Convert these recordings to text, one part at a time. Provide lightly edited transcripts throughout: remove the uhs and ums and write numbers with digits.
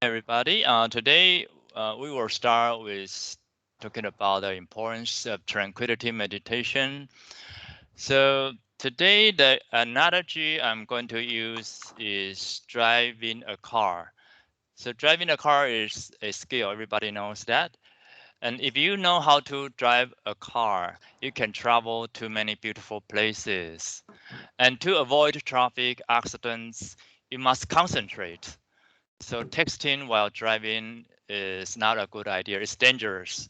Everybody. Today we will start with talking about the importance of tranquility meditation. So today the analogy I'm going to use is driving a car. So driving a car is a skill. Everybody knows that. And if you know how to drive a car, you can travel to many beautiful places. And to avoid traffic accidents, you must concentrate. So texting while driving is not a good idea. It's dangerous.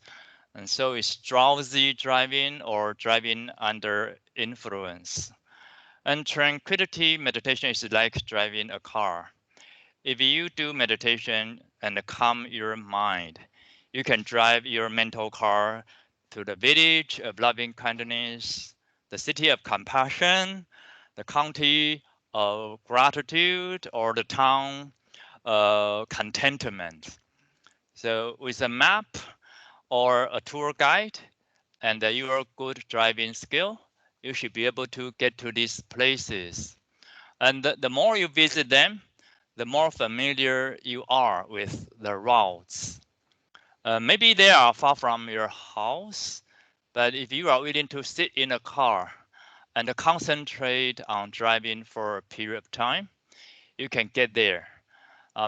And so it's drowsy driving or driving under influence. And tranquility meditation is like driving a car. If you do meditation and calm your mind, you can drive your mental car to the village of loving kindness, the city of compassion, the county of gratitude, or the town contentment. So with a map or a tour guide and your good driving skill, you should be able to get to these places. And the more you visit them, the more familiar you are with the routes. Maybe they are far from your house, but if you are willing to sit in a car and concentrate on driving for a period of time, you can get there.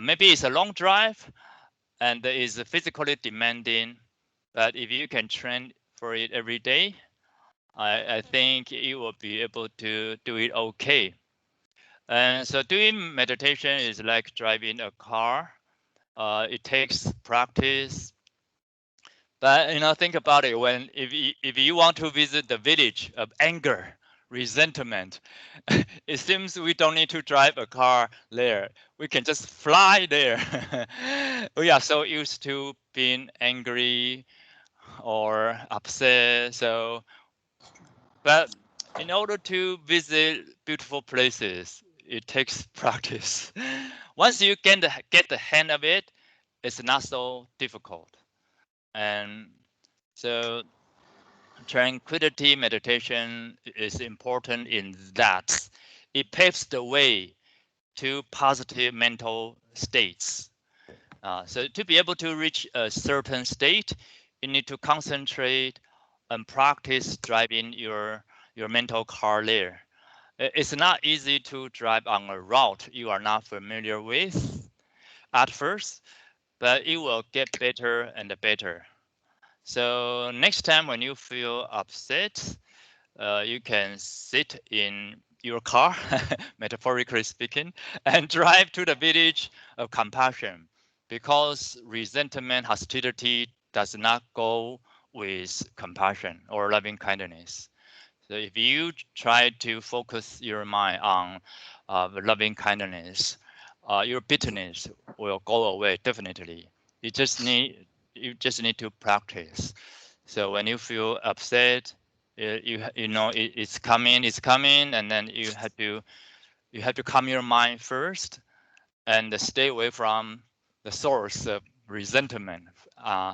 Maybe it's a long drive, and is physically demanding. But if you can train for it every day, I think you will be able to do it okay. And so doing meditation is like driving a car. It takes practice. But think about it. If you want to visit the village of anger, resentment, it seems we don't need to drive a car there. We can just fly there. We are so used to being angry or upset. But in order to visit beautiful places, it takes practice. Once you get the hang of it, it's not so difficult. And so tranquility meditation is important in that it paves the way to positive mental states. So to be able to reach a certain state, you need to concentrate and practice driving your mental car there. It's not easy to drive on a route you are not familiar with at first, but it will get better and better. So next time when you feel upset, you can sit in your car, metaphorically speaking, and drive to the village of compassion because resentment, hostility does not go with compassion or loving kindness. So if you try to focus your mind on loving kindness, your bitterness will go away definitely. You just need you just need to practice. So when you feel upset, you know it's coming, and then you have to calm your mind first and stay away from the source of resentment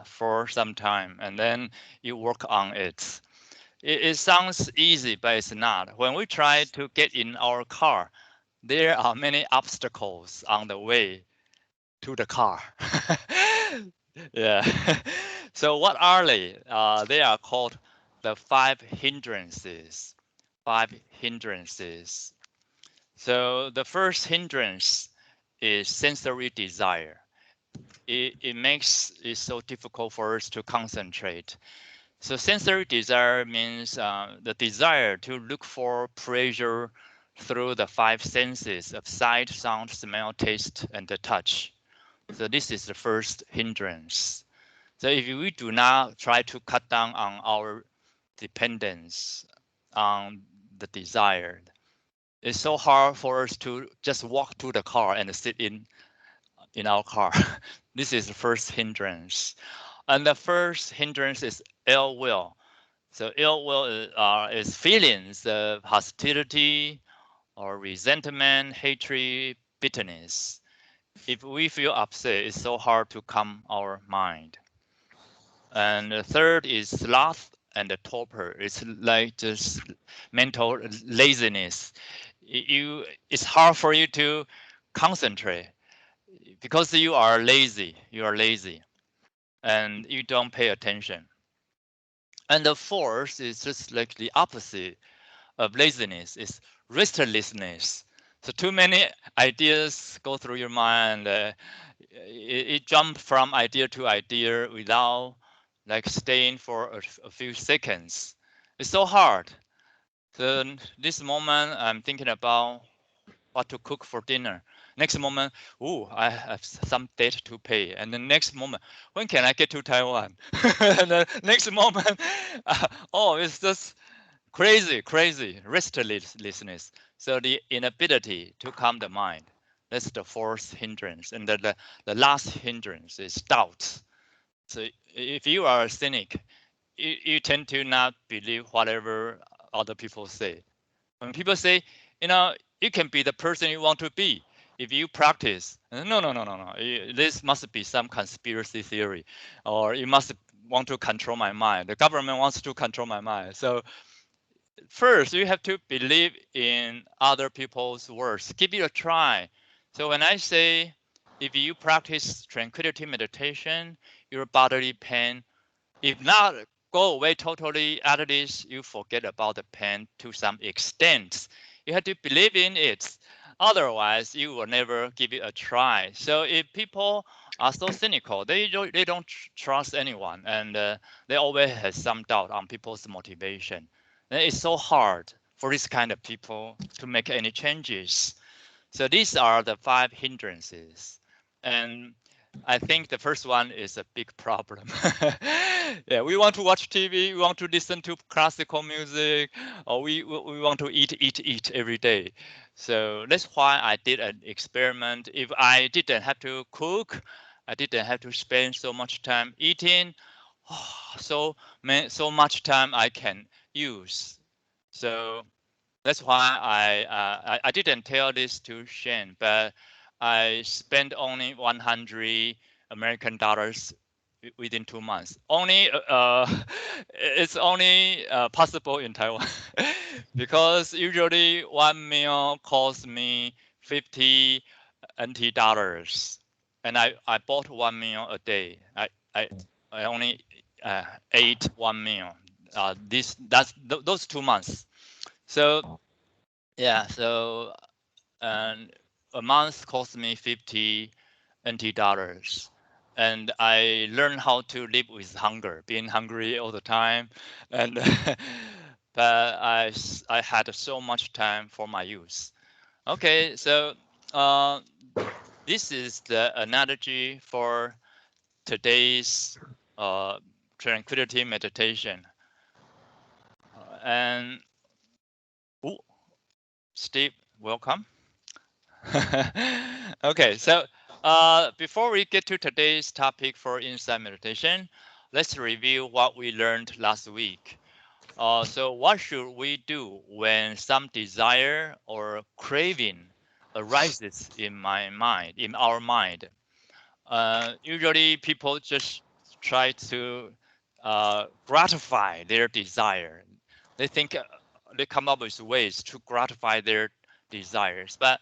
for some time, and then you work on it. It sounds easy, but it's not. When we try to get in our car, there are many obstacles on the way to the car. Yeah. So what are they? They are called the five hindrances. Five hindrances. So the first hindrance is sensory desire. It makes it so difficult for us to concentrate. So sensory desire means the desire to look for pleasure through the five senses of sight, sound, smell, taste, and the touch. So this is the first hindrance. So if we do not try to cut down on our dependence on the desired, it's so hard for us to just walk to the car and sit in our car. This is the first hindrance. And the first hindrance is ill will. So ill will is feelings of hostility or resentment, hatred, bitterness. If we feel upset, it's so hard to calm our mind. And the third is sloth and the torpor. It's like just mental laziness. It's hard for you to concentrate because you are lazy. You are lazy, and you don't pay attention. And the fourth is just like the opposite of laziness, is restlessness. So too many ideas go through your mind. It jump from idea to idea without like staying for a few seconds. It's so hard. So this moment, I'm thinking about what to cook for dinner. Next moment, oh, I have some debt to pay. And the next moment, when can I get to Taiwan? And the next moment, oh, it's just crazy, restlessness. So the inability to calm the mind. That's the fourth hindrance. And the last hindrance is doubt. So if you are a cynic, you tend to not believe whatever other people say. When people say, you know, you can be the person you want to be if you practice. No. This must be some conspiracy theory, or you must want to control my mind. The government wants to control my mind. So first, you have to believe in other people's words. Give it a try. So when I say, if you practice tranquility meditation, your bodily pain, if not go away totally, at least you forget about the pain to some extent. You have to believe in it. Otherwise, you will never give it a try. So if people are so cynical, they don't trust anyone, and they always have some doubt on people's motivation. And it's so hard for this kind of people to make any changes. So these are the 5 hindrances. And I think the first one is a big problem. Yeah, we want to watch TV, we want to listen to classical music, or we want to eat every day. So that's why I did an experiment. If I didn't have to cook, I didn't have to spend so much time eating, so much time I can use. So that's why I didn't tell this to Shane, but I spent only 100 American dollars within 2 months. Only it's only possible in Taiwan because usually one meal costs me 50 NT dollars, and I bought one meal a day. I, I only ate one meal. Those 2 months. So yeah, so a month cost me 50 NT dollars. And I learned how to live with hunger, being hungry all the time. And but I had so much time for my use. Okay, so uh, this is the analogy for today's tranquility meditation. And ooh, Steve, welcome. Okay, so before we get to today's topic for insight meditation, let's review what we learned last week. So what should we do when some desire or craving arises in our mind? Usually people just try to gratify their desire. They think they come up with ways to gratify their desires, but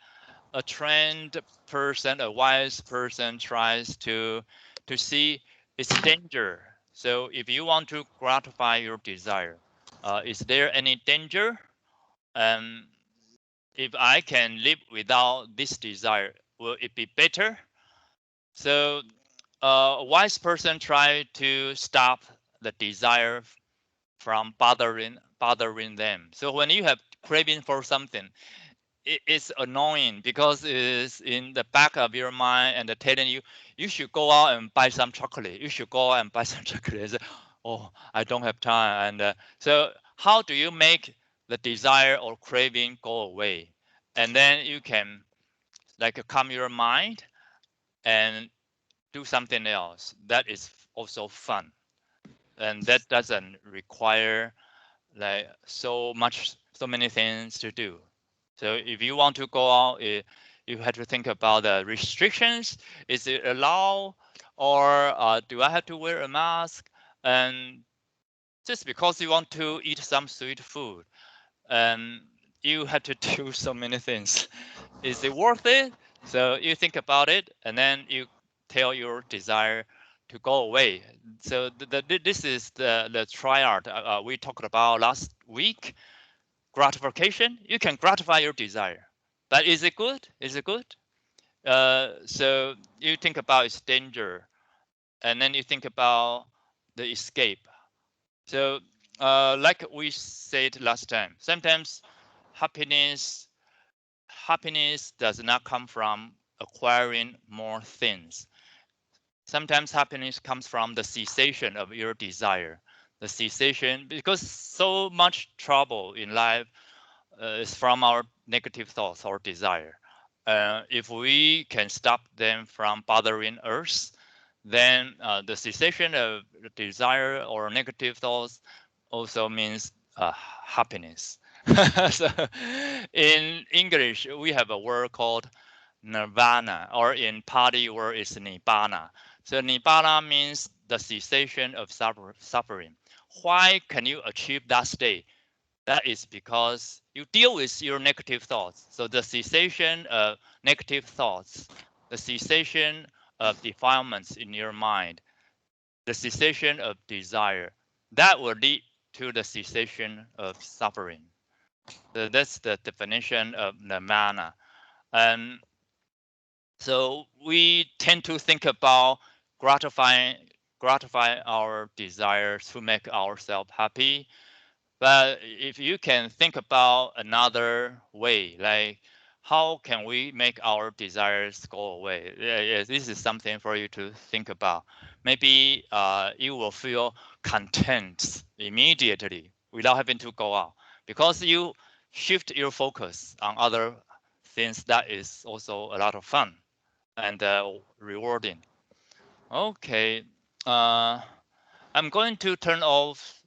a trained person, a wise person tries to see its danger. So if you want to gratify your desire, is there any danger? Um, if I can live without this desire, will it be better? So a wise person try to stop the desire from bothering them. So when you have craving for something, it's annoying because it's in the back of your mind and telling you you should go out and buy some chocolate. You should go out and buy some chocolate. Oh, I don't have time. And so how do you make the desire or craving go away? And then you can like calm your mind and do something else that is also fun, and that doesn't require like so many things to do. So if you want to go out, you have to think about the restrictions. Is it allowed, or do I have to wear a mask? And just because you want to eat some sweet food, you have to do so many things. Is it worth it? So you think about it, and then you tell your desire to go away. So this is the triad we talked about last week. Gratification. You can gratify your desire, but is it good? Is it good? So you think about its danger, and then you think about the escape. So like we said last time, sometimes happiness happiness does not come from acquiring more things. Sometimes happiness comes from the cessation of your desire. The cessation, because so much trouble in life is from our negative thoughts or desire. If we can stop them from bothering us, then the cessation of desire or negative thoughts also means happiness. So in English, we have a word called nirvana, or in Pali word is nibbana. So nibbana means the cessation of suffering. Why can you achieve that state? That is because you deal with your negative thoughts. So the cessation of negative thoughts, the cessation of defilements in your mind, the cessation of desire, that will lead to the cessation of suffering. So that's the definition of nirvana. And so we tend to think about gratify our desires to make ourselves happy. But if you can think about another way, like how can we make our desires go away? Yeah, this is something for you to think about. Maybe you will feel content immediately without having to go out because you shift your focus on other things. That is also a lot of fun and rewarding. Okay, I'm going to turn off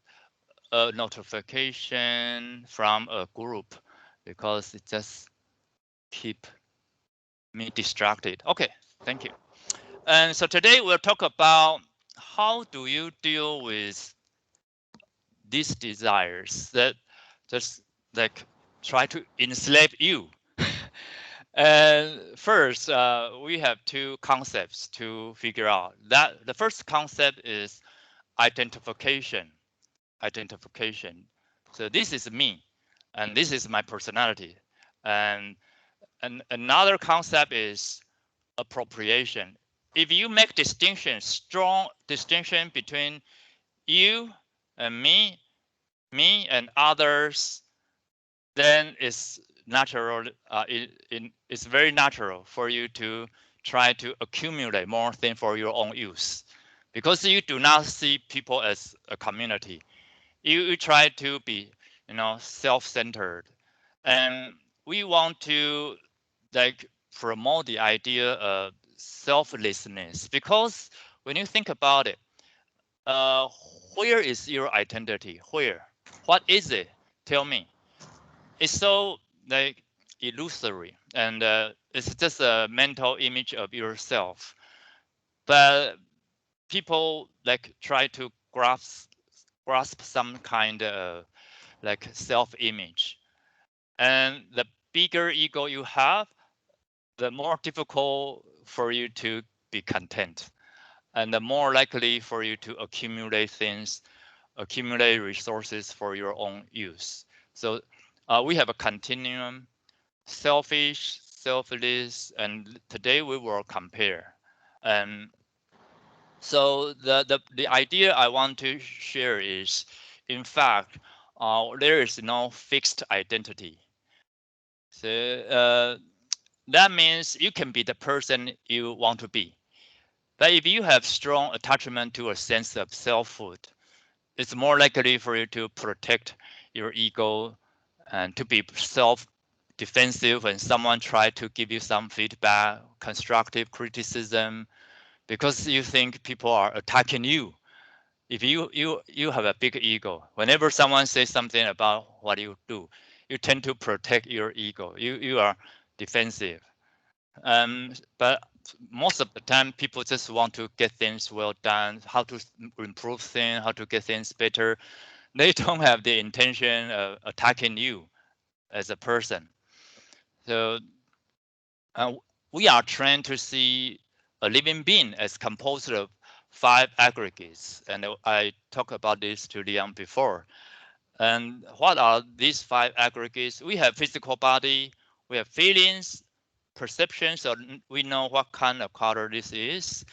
a notification from a group because it just keep me distracted. Okay, thank you. And so today we'll talk about how do you deal with these desires that just like try to enslave you. And first, we have two concepts to figure out. That the first concept is identification. Identification. So this is me, and this is my personality. And another concept is appropriation. If you make distinction, strong distinction between you and me and others, then it's natural. It's very natural for you to try to accumulate more things for your own use, because you do not see people as a community. You try to be, self-centered, and we want to like promote the idea of selflessness, because when you think about it, uh, where is your identity? Where? What is it? Tell me. It's so like illusory, and it's just a mental image of yourself. But people like try to grasp some kind of like self-image, and the bigger ego you have, the more difficult for you to be content, and the more likely for you to accumulate things, accumulate resources for your own use. So we have a continuum: selfish, selfless, and today we will compare. And so the idea I want to share is, in fact, there is no fixed identity. So that means you can be the person you want to be. But if you have strong attachment to a sense of selfhood, it's more likely for you to protect your ego and to be self-defensive when someone tries to give you some feedback, constructive criticism, because you think people are attacking you. If you have a big ego, whenever someone says something about what you do, you tend to protect your ego. You are defensive. But most of the time, people just want to get things well done, how to improve things, how to get things better. They don't have the intention of attacking you as a person. So uh, we are trained to see a living being as composed of 5 aggregates. And I talked about this to Leon before. And what are these 5 aggregates? We have physical body, we have feelings, perception, so we know what kind of color this is,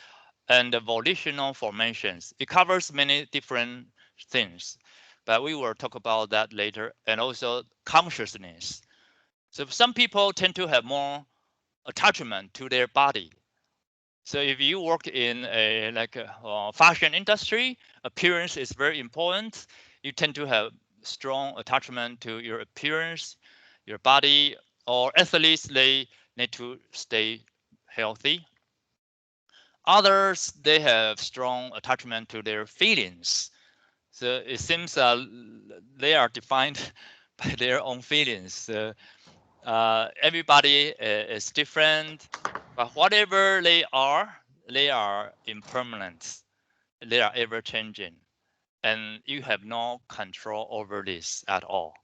and the volitional formations. It covers many different things, but we will talk about that later. And also consciousness. So some people tend to have more attachment to their body. So if you work in a fashion industry, appearance is very important. You tend to have strong attachment to your appearance, your body, or athletes, they need to stay healthy. Others, they have strong attachment to their feelings. So it seems they are defined by their own feelings. Everybody is different, but whatever they are impermanent. They are ever changing, and you have no control over this at all.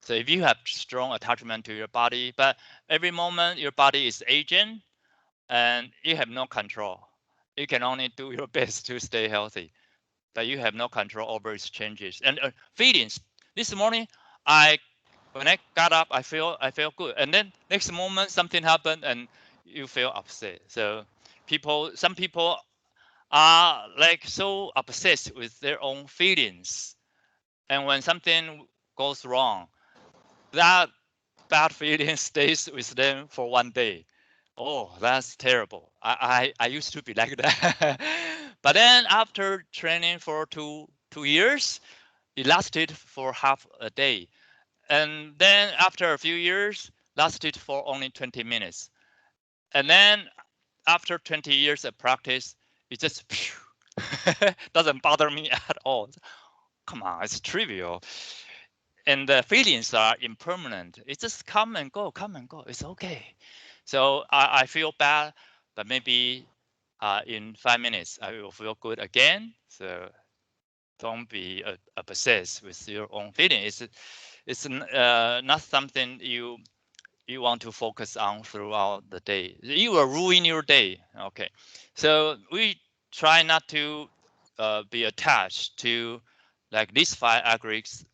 So if you have strong attachment to your body, but every moment your body is aging, and you have no control. You can only do your best to stay healthy, but you have no control over its changes. And feelings. This morning, when I got up, I feel good, and then next moment something happened, and you feel upset. So some people are like so obsessed with their own feelings, and when something goes wrong, that bad feeling stays with them for one day. Oh, that's terrible. I used to be like that. But then after training for two years, it lasted for half a day. And then after a few years, lasted for only 20 minutes. And then after 20 years of practice, it just doesn't bother me at all. Come on, it's trivial. And the feelings are impermanent. It just come and go, come and go. It's okay. So I feel bad, but maybe in 5 minutes I will feel good again. So don't be obsessed with your own feeling. It's not something you want to focus on throughout the day. You will ruin your day. Okay, so we try not to be attached to like these 5 aggregates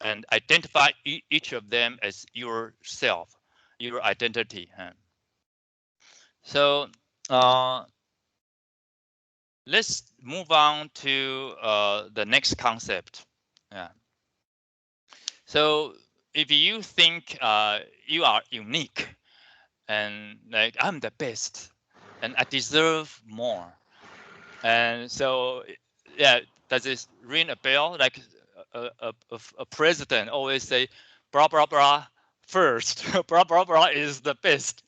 and identify each of them as yourself, your identity. So let's move on to the next concept. Yeah. So if you think you are unique and like I'm the best and I deserve more, and so yeah, does this ring a bell? Like a president always say, blah blah blah first, blah blah blah is the best.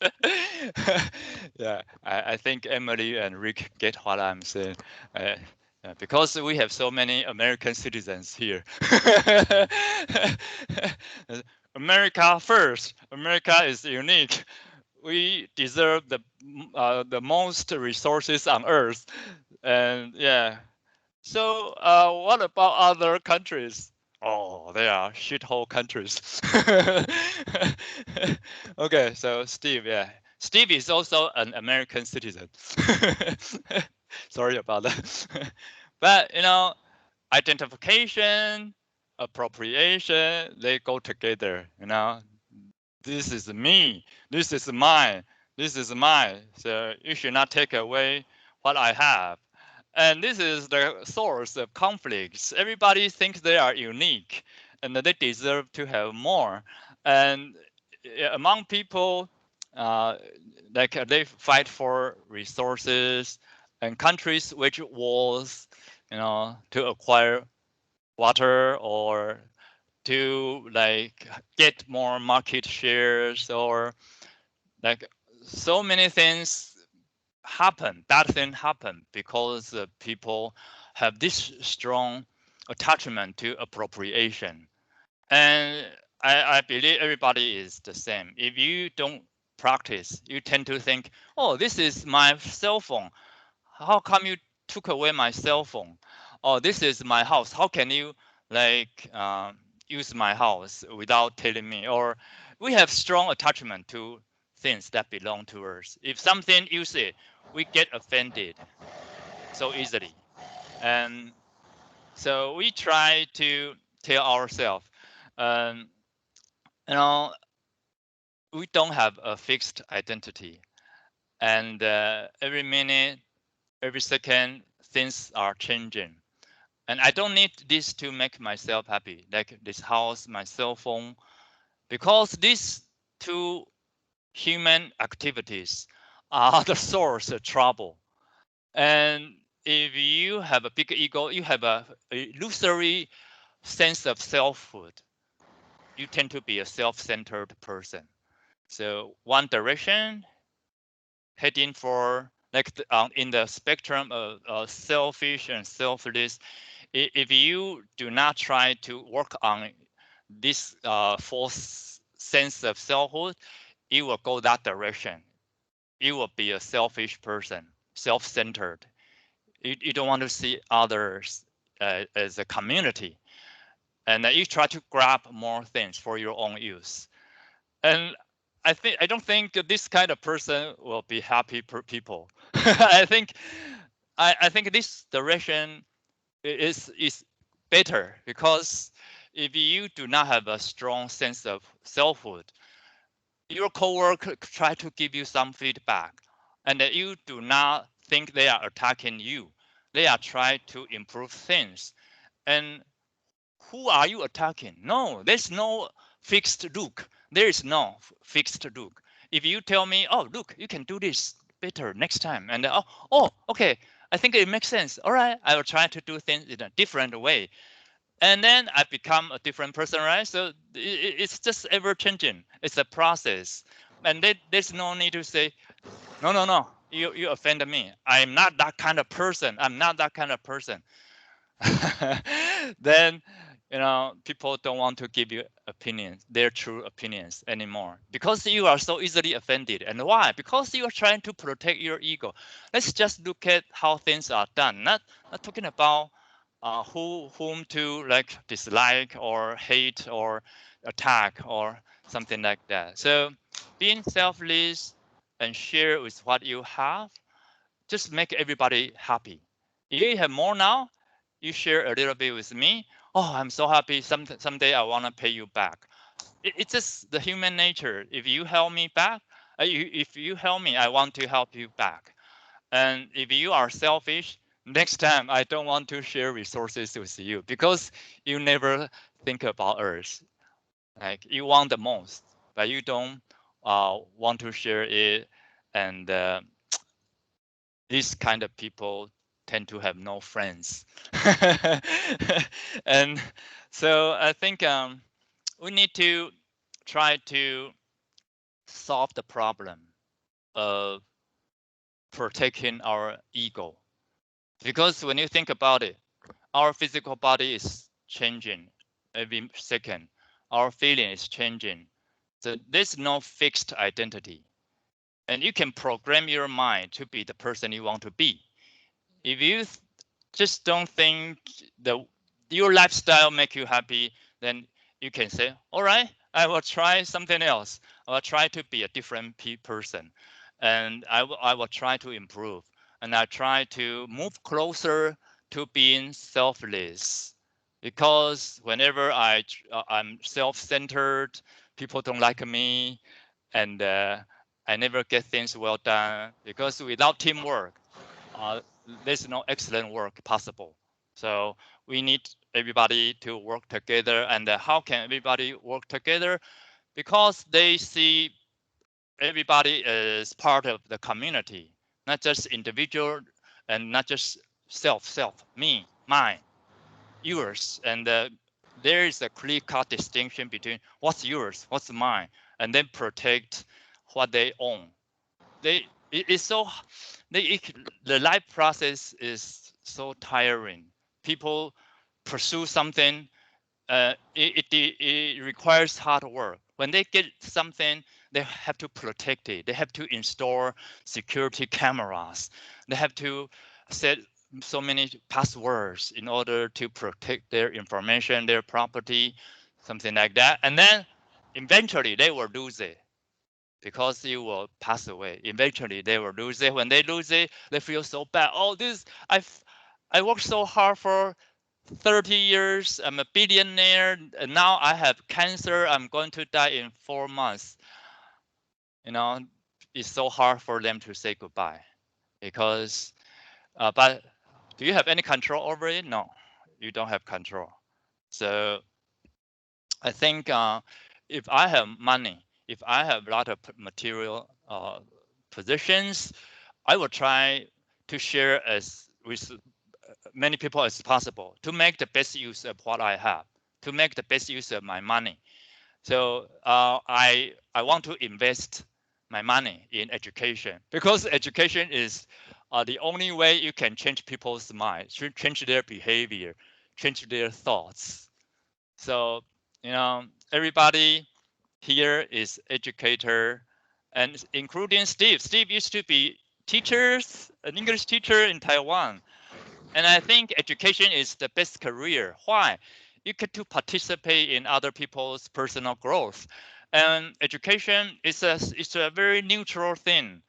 Yeah, I think Emily and Rick get what I'm saying. Because we have so many American citizens here. America first. America is unique. We deserve the most resources on Earth, and yeah. So what about other countries? Oh, they are shithole countries. Okay, so Steve, yeah. Steve is also an American citizen. Sorry about that. But identification, appropriation, they go together, This is me, this is mine, this is mine. So you should not take away what I have. And this is the source of conflicts. Everybody thinks they are unique and that they deserve to have more. And among people, they fight for resources and countries which wars, to acquire water or to like get more market shares, or like so many things bad things happen because people have this strong attachment to appropriation. And I believe everybody is the same. If you don't practice, you tend to think, oh, this is my cell phone. How come you took away my cell phone? Oh, this is my house. How can you like use my house without telling me? Or we have strong attachment to things that belong to us. If something you say, we get offended so easily. And so we try to tell ourselves, um, we don't have a fixed identity. And every minute, every second, things are changing. And I don't need this to make myself happy, like this house, my cell phone, because these two human activities are the source of trouble. And if you have a big ego, you have a illusory sense of selfhood, you tend to be a self-centered person. So one direction, heading for like in the spectrum of selfish and selfless. If you do not try to work on this false sense of selfhood, you will go that direction. You will be a selfish person, self-centered. You don't want to see others as a community, and you try to grab more things for your own use. And I don't think this kind of person will be happy people. I think this direction is better, because if you do not have a strong sense of selfhood, your coworker try to give you some feedback, and you do not think they are attacking you. They are trying to improve things. And who are you attacking? No, there's no fixed look. There is no fixed look. If you tell me, oh, look, you can do this better next time, and okay, I think it makes sense. All right, I will try to do things in a different way, and then I become a different person, right? So it's just ever changing. It's a process, and there's no need to say, no, no, no, you offended me. I'm not that kind of person. I'm not that kind of person. Then people don't want to give you opinions, their true opinions anymore, because you are so easily offended. And why? Because you are trying to protect your ego. Let's just look at how things are done, not talking about whom to like dislike or hate or attack or something like that. So being selfless and share with what you have, just make everybody happy. If you have more now, you share a little bit with me. Oh, I'm so happy. Someday I want to pay you back. It's just the human nature. If you help me back, if you help me, I want to help you back. And if you are selfish, next time I don't want to share resources with you, because you never think about others. Like you want the most, but you don't want to share it. And these kind of people tend to have no friends. And so I think we need to try to solve the problem of protecting our ego. Because when you think about it, our physical body is changing every second. Our feeling is changing. So there's no fixed identity. And you can program your mind to be the person you want to be. If you just don't think your lifestyle make you happy, then you can say, all right, I will try something else. I will try to be a different person, and I will try to improve, and I try to move closer to being selfless. Because whenever I'm self-centered, people don't like me, and I never get things well done, because without teamwork, there's no excellent work possible. So we need everybody to work together. And how can everybody work together? Because they see everybody as part of the community, not just individual, and not just self, me, mine, yours. And there is a clear-cut distinction between what's yours, what's mine, and then protect what they own. It's so the life process is so tiring. People pursue something. It requires hard work. When they get something, they have to protect it. They have to install security cameras. They have to set so many passwords in order to protect their information, their property, something like that. And then eventually they will lose it. because you will pass away. Eventually, they will lose it. When they lose it, they feel so bad. Oh, I worked so hard for 30 years. I'm a billionaire. And now I have cancer. I'm going to die in 4 months. You know, it's so hard for them to say goodbye because, but do you have any control over it? No, you don't have control. So I think if I have money, if I have a lot of material positions, I will try to share as with many people as possible to make the best use of what I have, to make the best use of my money. So I want to invest my money in education because education is the only way you can change people's minds, change their behavior, change their thoughts. So everybody here is educator, and including Steve. Steve used to be an English teacher in Taiwan. And I think education is the best career. Why? You get to participate in other people's personal growth. And education is a very neutral thing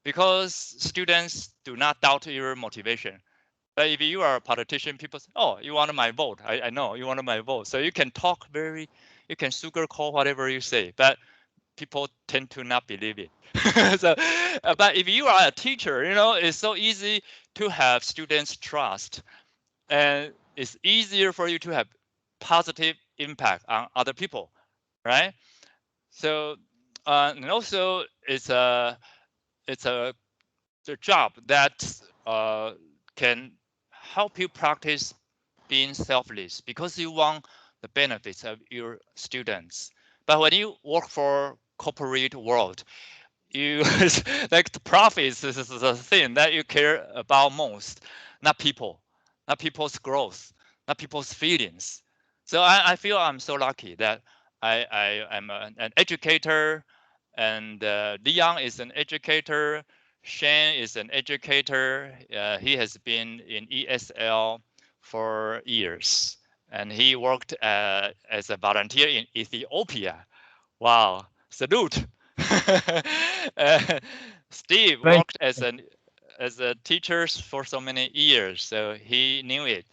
because students do not doubt your motivation. But if you are a politician, people say, oh, you wanted my vote. I know you wanted my vote. So you can you can sugarcoat whatever you say. But people tend to not believe it. So, but if you are a teacher, it's so easy to have students trust, and it's easier for you to have positive impact on other people, right? So, and also it's a job that can help you practice being selfless because you want the benefits of your students. But when you work for corporate world, you like the profits is the thing that you care about most, not people, not people's growth, not people's feelings. So I feel I'm so lucky that I am an educator, and Leon is an educator. Shane is an educator. He has been in ESL for years, and he worked as a volunteer in Ethiopia. Wow, salute. Steve worked as a teacher for so many years, so he knew it.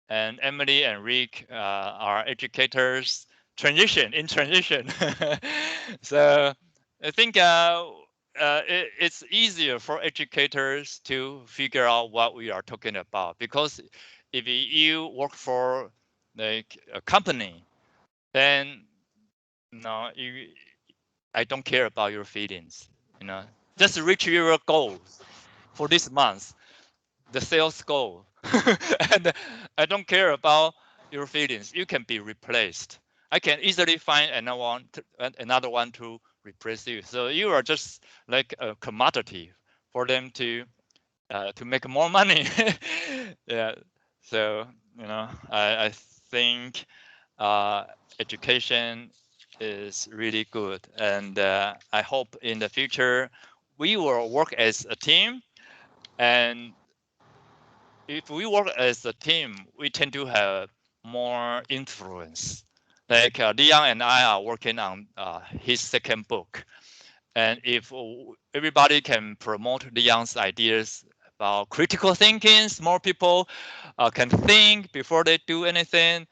And Emily and Rick are educators in transition. So I think it's easier for educators to figure out what we are talking about, because if you work for like a company, then no, I don't care about your feelings. Just reach your goals for this month, the sales goal, and I don't care about your feelings. You can be replaced. I can easily find another one to replace you. So you are just like a commodity for them to make more money. Yeah. So I think education is really good, and I hope in the future we will work as a team. And if we work as a team, we tend to have more influence. Like Leon and I are working on his second book, and if everybody can promote Leon's ideas about critical thinking, more people can think before they do anything,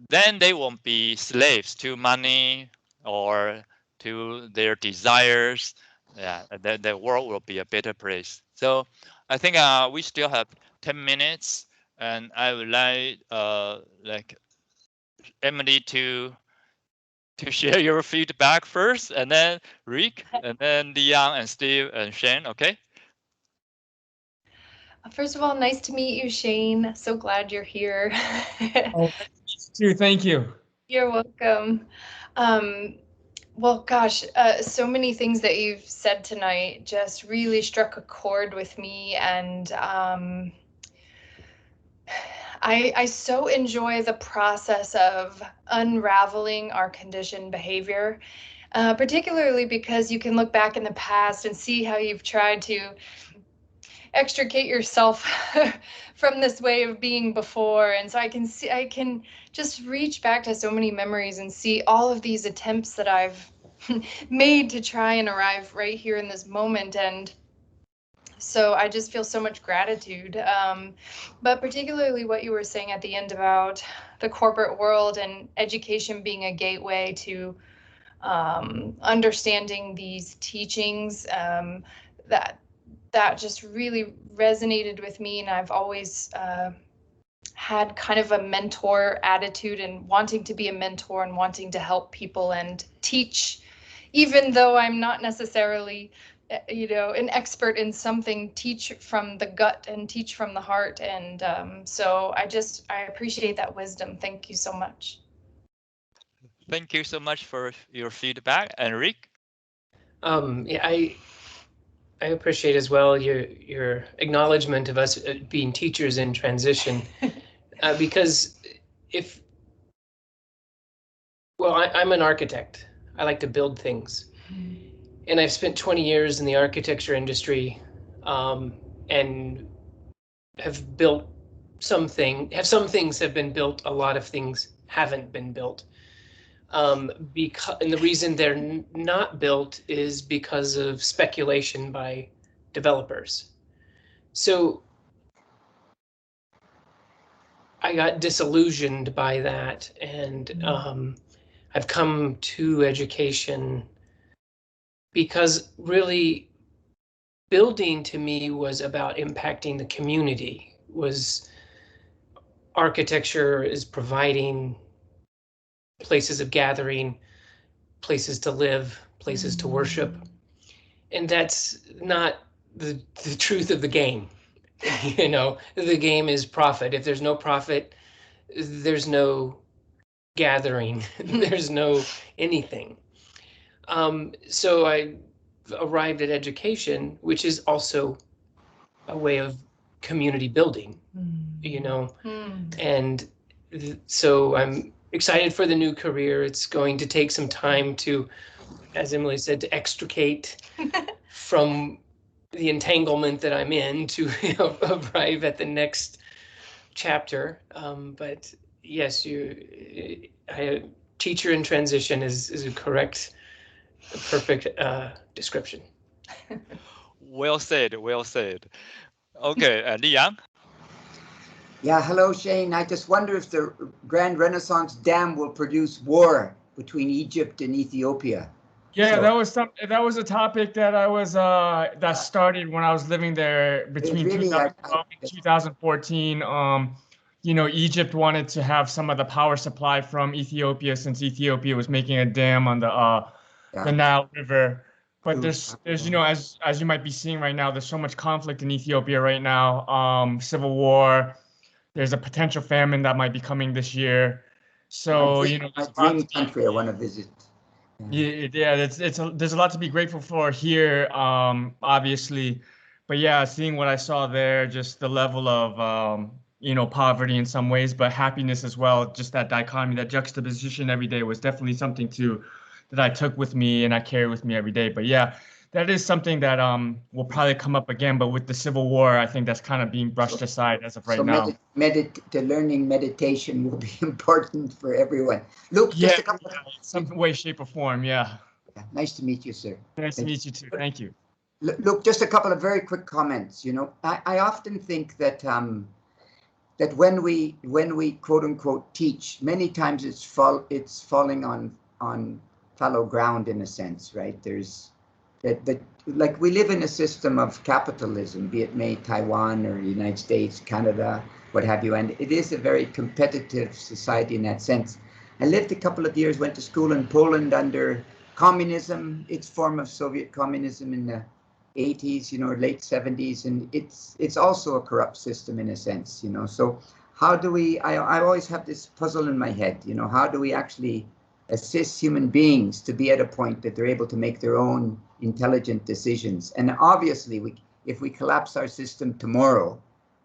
then they won't be slaves to money or to their desires. Yeah, the world will be a better place. So I think we still have 10 minutes, and I would like Emily to share your feedback first, and then Rick, and then Leon and Steve and Shane. Okay. First of all, nice to meet you, Shane. So glad you're here. Oh, thank you. You're welcome. Um, well, gosh, so many things that you've said tonight just really struck a chord with me, and I so enjoy the process of unraveling our conditioned behavior, particularly because you can look back in the past and see how you've tried to extricate yourself from this way of being before. And so I can just reach back to so many memories and see all of these attempts that I've made to try and arrive right here in this moment. And so I just feel so much gratitude. But particularly what you were saying at the end about the corporate world and education being a gateway to understanding these teachings, that just really resonated with me. And I've always had kind of a mentor attitude and wanting to be a mentor and wanting to help people and teach, even though I'm not necessarily an expert in something, teach from the gut and teach from the heart. And so I appreciate that wisdom. Thank you so much. Thank you so much for your feedback. And Rick? Yeah, I appreciate as well your acknowledgement of us being teachers in transition, because I'm an architect. I like to build things. And I've spent 20 years in the architecture industry, and have built some things have been built, a lot of things haven't been built. And the reason they're not built is because of speculation by developers. So I got disillusioned by that, and I've come to education because really building to me was about impacting the community. Architecture is providing places of gathering, places to live, places to worship. And that's not the truth of the game. The game is profit. If there's no profit, there's no gathering, there's no anything. So I arrived at education, which is also a way of community building, and so I'm excited for the new career. It's going to take some time to, as Emily said, to extricate from the entanglement that I'm in to arrive at the next chapter. But yes, teacher in transition is a perfect description. Well said, well said. Okay, Li Yang? Yeah, hello, Shane. I just wonder if the Grand Renaissance Dam will produce war between Egypt and Ethiopia. Yeah, so, that was a topic that I was that started when I was living there between really 2012 and 2014. Egypt wanted to have some of the power supply from Ethiopia since Ethiopia was making a dam on the Nile River. But there's as you might be seeing right now, there's so much conflict in Ethiopia right now. Civil war. There's a potential famine that might be coming this year. So my dream country I want to visit. Yeah, there's a lot to be grateful for here, obviously. But yeah, seeing what I saw there, just the level of poverty in some ways, but happiness as well. Just that dichotomy, that juxtaposition every day was definitely something that I took with me and I carry with me every day. But yeah, that is something that will probably come up again. But with the Civil War, I think that's kind of being brushed aside as of right now. Learning meditation will be important for everyone. Luke, just a couple some way, shape, or form. Yeah. Nice to meet you, sir. Nice to meet you too. Thank you. Luke, just a couple of very quick comments. I often think that that when we quote unquote teach, many times it's falling on fallow ground in a sense, right? There's like we live in a system of capitalism, be it Taiwan or the United States, Canada, what have you, and it is a very competitive society in that sense. I lived a couple of years, went to school in Poland under communism, its form of Soviet communism in the 80s, late 70s, and it's also a corrupt system in a sense, So how do we? I always have this puzzle in my head, how do we actually assist human beings to be at a point that they're able to make their own intelligent decisions? And obviously, if we collapse our system tomorrow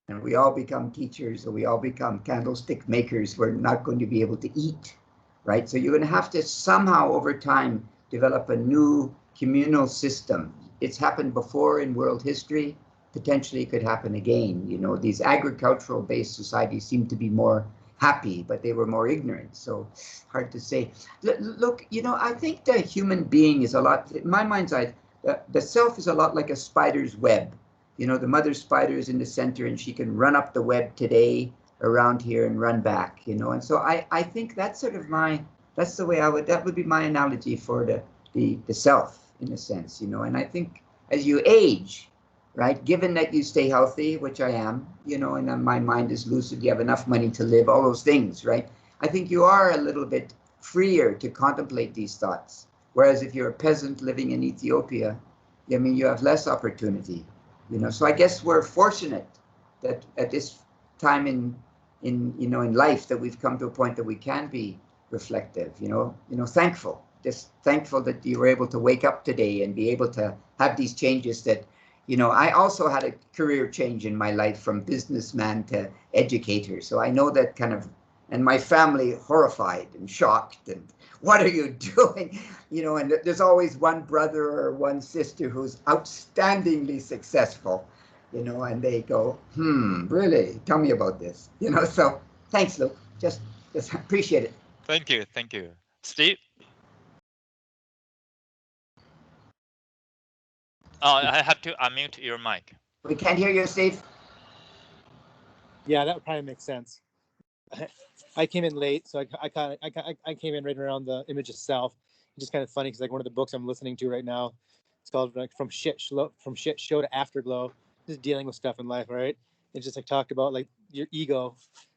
and we all become teachers or we all become candlestick makers, we're not going to be able to eat, right? So you're going to have to somehow over time develop a new communal system. It's happened before in world history. Potentially it could happen again. These agricultural based societies seem to be more happy, but they were more ignorant. So hard to say. Look, I think the human being is a lot, in my mind's eye, the self is a lot like a spider's web. The mother spider is in the center and she can run up the web today around here and run back, and so I think that's sort of that's the way that would be my analogy for the self in a sense, and I think as you age, right, given that you stay healthy, which I am, and my mind is lucid, you have enough money to live, all those things, right, I think you are a little bit freer to contemplate these thoughts. Whereas if you're a peasant living in Ethiopia, you have less opportunity, so I guess we're fortunate that at this time in life that we've come to a point that we can be reflective, thankful, just thankful that you were able to wake up today and be able to have these changes that, I also had a career change in my life from businessman to educator. So I know that kind of, and my family horrified and shocked and what are you doing? And there's always one brother or one sister who's outstandingly successful, and they go, really? Tell me about this, so thanks, Luke. Just appreciate it. Thank you. Steve? Oh, I have to unmute your mic. We can't hear you, Steve. Yeah, that would probably make sense. I came in late, so I came in right around the image of self. It's just kind of funny because like one of the books I'm listening to right now, it's called like From Shit Show to Afterglow, just dealing with stuff in life, right? It's just like talked about like your ego,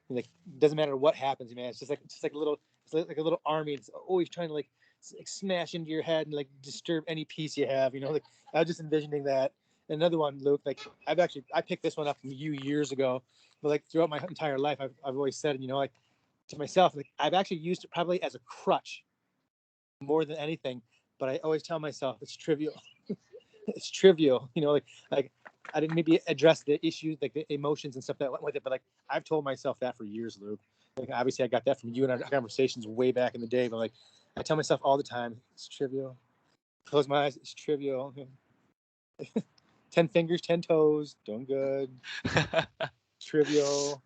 and, like doesn't matter what happens, man. It's just like a little, it's like a little army. It's always trying to like smash into your head and like disturb any peace you have, Like I was just envisioning that. Another one, Luke, like I picked this one up from you years ago, but like throughout my entire life, I've always said, like to myself, like I've actually used it probably as a crutch more than anything, but I always tell myself it's trivial. It's trivial, like I didn't maybe address the issues, like the emotions and stuff that went with it, but like I've told myself that for years, Luke. Like obviously I got that from you and our conversations way back in the day, but like I tell myself all the time, it's trivial. Close my eyes, it's trivial. 10 fingers, 10 toes, doing good. Trivial.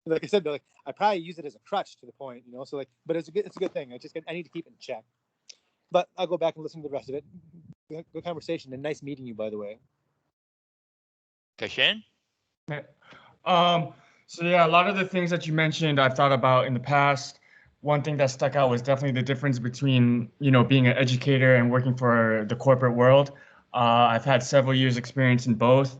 Like I said, though, like I probably use it as a crutch to the point, So like, but it's a good thing. I need to keep it in check. But I'll go back and listen to the rest of it. Good conversation and nice meeting you, by the way. Okay, Shane? So yeah, a lot of the things that you mentioned, I've thought about in the past. One thing that stuck out was definitely the difference between, being an educator and working for the corporate world. I've had several years experience in both.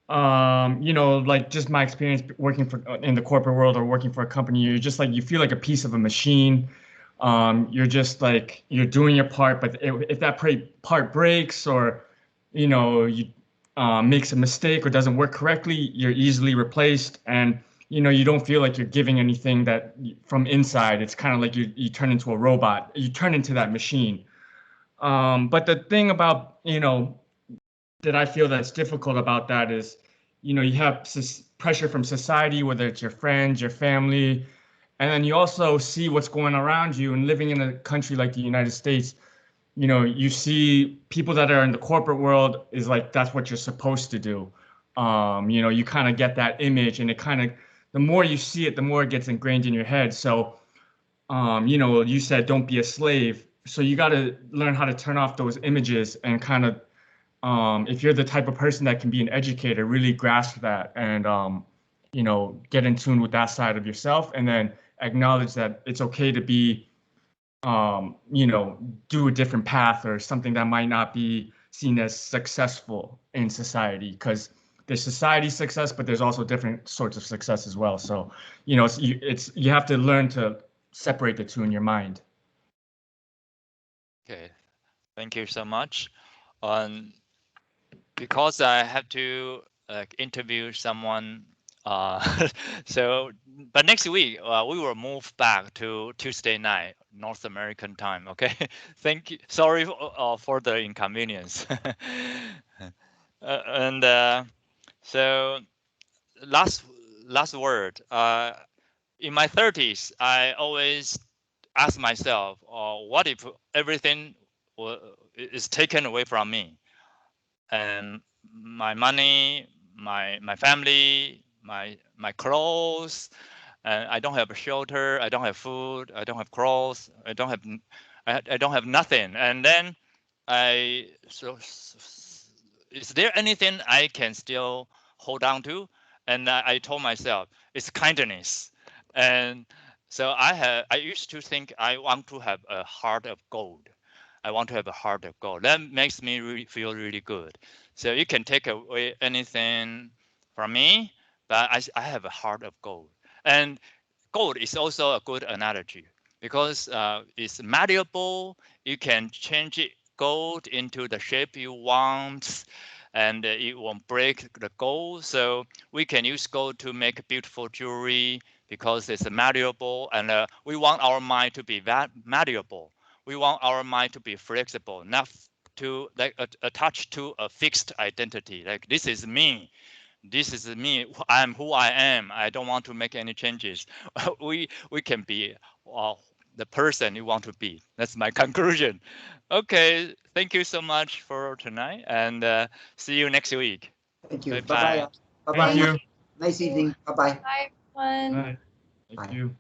Like just my experience working in the corporate world or working for a company, you're just like, you feel like a piece of a machine. You're just like, you're doing your part, but if that part breaks or, you makes a mistake or doesn't work correctly, you're easily replaced. And, you don't feel like you're giving anything that from inside. It's kind of like you turn into a robot, you turn into that machine. But the thing about, that I feel that's difficult about that is, you have pressure from society, whether it's your friends, your family, and then you also see what's going around you. And living in a country like the United States, you see people that are in the corporate world is like, that's what you're supposed to do. You kind of get that image, and it kind of, the more you see it, the more it gets ingrained in your head. So, you said don't be a slave. So you got to learn how to turn off those images and kind of, if you're the type of person that can be an educator, really grasp that and, get in tune with that side of yourself, and then acknowledge that it's okay to be, do a different path or something that might not be seen as successful in society, because there's society success, but there's also different sorts of success as well. So, you have to learn to separate the two in your mind. Okay, thank you so much. Because I have to interview someone, but next week we will move back to Tuesday night, North American time. Okay, thank you. Sorry for the inconvenience. So last word. In my 30s, I always ask myself, what if everything is taken away from me? And my money, my family, my clothes, and I don't have a shelter, I don't have food, I don't have clothes, I don't have nothing. And then is there anything I can still hold on to? And I told myself it's kindness. And so I used to think I want to have a heart of gold. I want to have a heart of gold. That makes me feel really good. So you can take away anything from me, but I have a heart of gold. And gold is also a good analogy because it's malleable. You can change gold into the shape you want, and it won't break the gold. So we can use gold to make beautiful jewelry because it's malleable, and we want our mind to be malleable. We want our mind to be flexible, not to like attach to a fixed identity. Like this is me. This is me. I'm who I am. I don't want to make any changes. we can be the person you want to be. That's my conclusion. Okay, thank you so much for tonight, and see you next week. Thank you. Bye-bye. Bye bye. Bye bye. Thank you. Nice evening. Bye bye. Bye, everyone. Bye. Thank you.